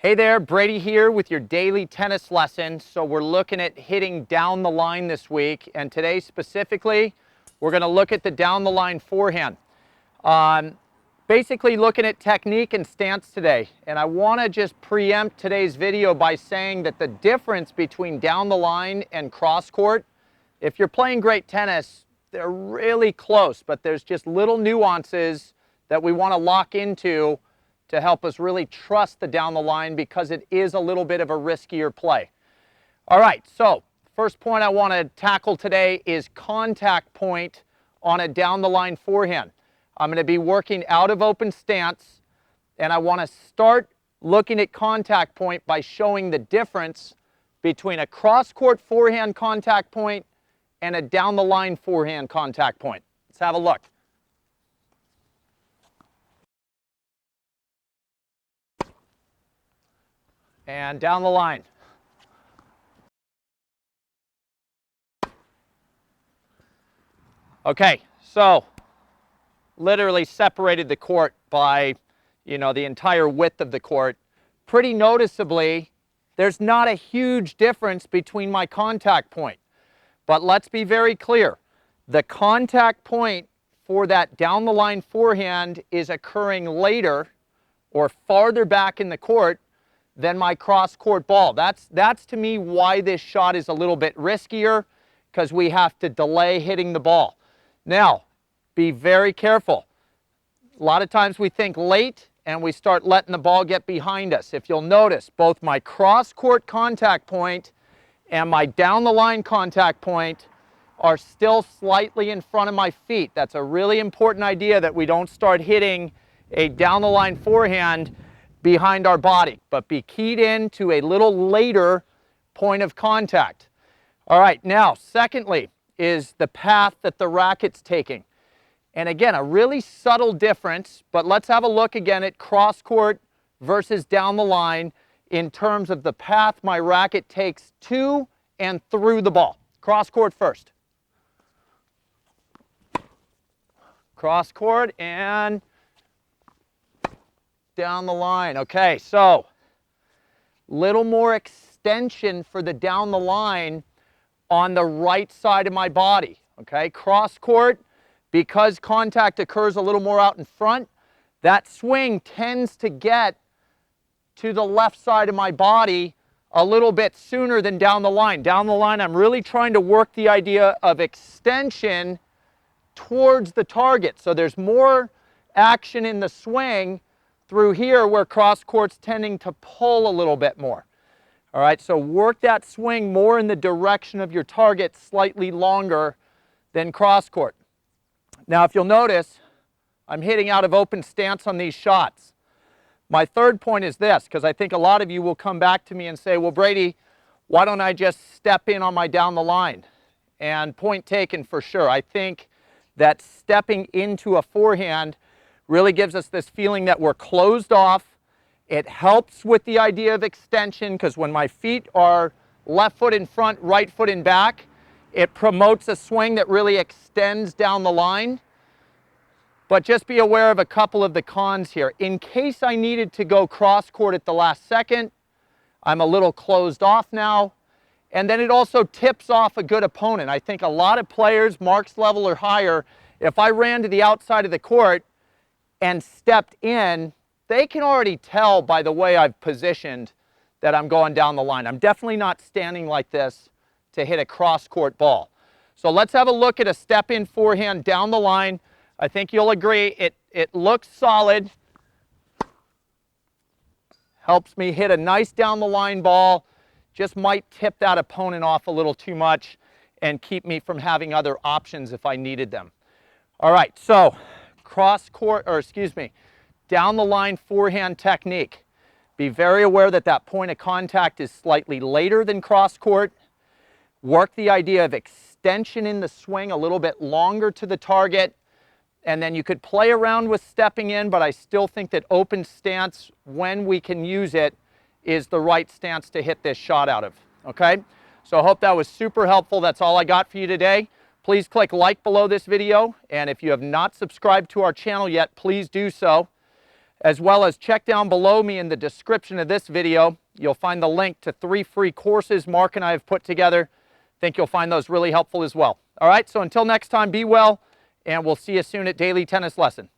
Hey there, Brady here with your daily tennis lesson. So we're looking at hitting down the line this week, and today specifically, we're going to look at the down the line forehand. Basically looking at technique and stance today, and I want to just preempt today's video by saying that the difference between down the line and cross court, if you're playing great tennis, they're really close, but there's just little nuances that we want to lock into to help us really trust the down the line, because it is a little bit of a riskier play. All right, so first point I want to tackle today is contact point on a down the line forehand. I'm going to be working out of open stance, and I want to start looking at contact point by showing the difference between a cross court forehand contact point and a down the line forehand contact point. Let's have a look. And down the line. Okay, so literally separated the court by, the entire width of the court. Pretty noticeably, there's not a huge difference between my contact point. But let's be very clear. The contact point for that down the line forehand is occurring later or farther back in the court than my cross court ball. That's to me why this shot is a little bit riskier, because we have to delay hitting the ball. Now, be very careful. A lot of times we think late and we start letting the ball get behind us. If you'll notice, both my cross court contact point and my down the line contact point are still slightly in front of my feet. That's a really important idea, that we don't start hitting a down the line forehand behind our body, but be keyed in to a little later point of contact. All right, now, secondly, is the path that the racket's taking. And again, a really subtle difference, but let's have a look again at cross court versus down the line in terms of the path my racket takes to and through the ball. Cross court first. Cross court and down the line. Okay, so little more extension for the down the line on the right side of my body. Okay, cross court, because contact occurs a little more out in front, that swing tends to get to the left side of my body a little bit sooner than down the line. Down the line, I'm really trying to work the idea of extension towards the target. So there's more action in the swing through here, where cross court's tending to pull a little bit more. All right, so work that swing more in the direction of your target, slightly longer than cross court. Now, if you'll notice, I'm hitting out of open stance on these shots. My third point is this, because I think a lot of you will come back to me and say, well, Brady, why don't I just step in on my down the line? And point taken for sure. I think that stepping into a forehand really gives us this feeling that we're closed off. It helps with the idea of extension, because when my feet are left foot in front, right foot in back, it promotes a swing that really extends down the line. But just be aware of a couple of the cons here. In case I needed to go cross court at the last second, I'm a little closed off now. And then it also tips off a good opponent. I think a lot of players, marks level or higher, if I ran to the outside of the court and stepped in, they can already tell by the way I've positioned that I'm going down the line. I'm definitely not standing like this to hit a cross-court ball. So let's have a look at a step-in forehand down the line. I think you'll agree it looks solid. Helps me hit a nice down-the-line ball. Just might tip that opponent off a little too much and keep me from having other options if I needed them. All right, so down the line forehand technique. Be very aware that that point of contact is slightly later than cross court. Work the idea of extension in the swing a little bit longer to the target. And then you could play around with stepping in, but I still think that open stance, when we can use it, is the right stance to hit this shot out of. Okay? So I hope that was super helpful. That's all I got for you today. Please click like below this video, and if you have not subscribed to our channel yet, please do so. as well as check down below me in the description of this video. You'll find the link to 3 free courses Mark and I have put together. Think you'll find those really helpful as well. All right, so until next time, be well, and we'll see you soon at Daily Tennis Lesson.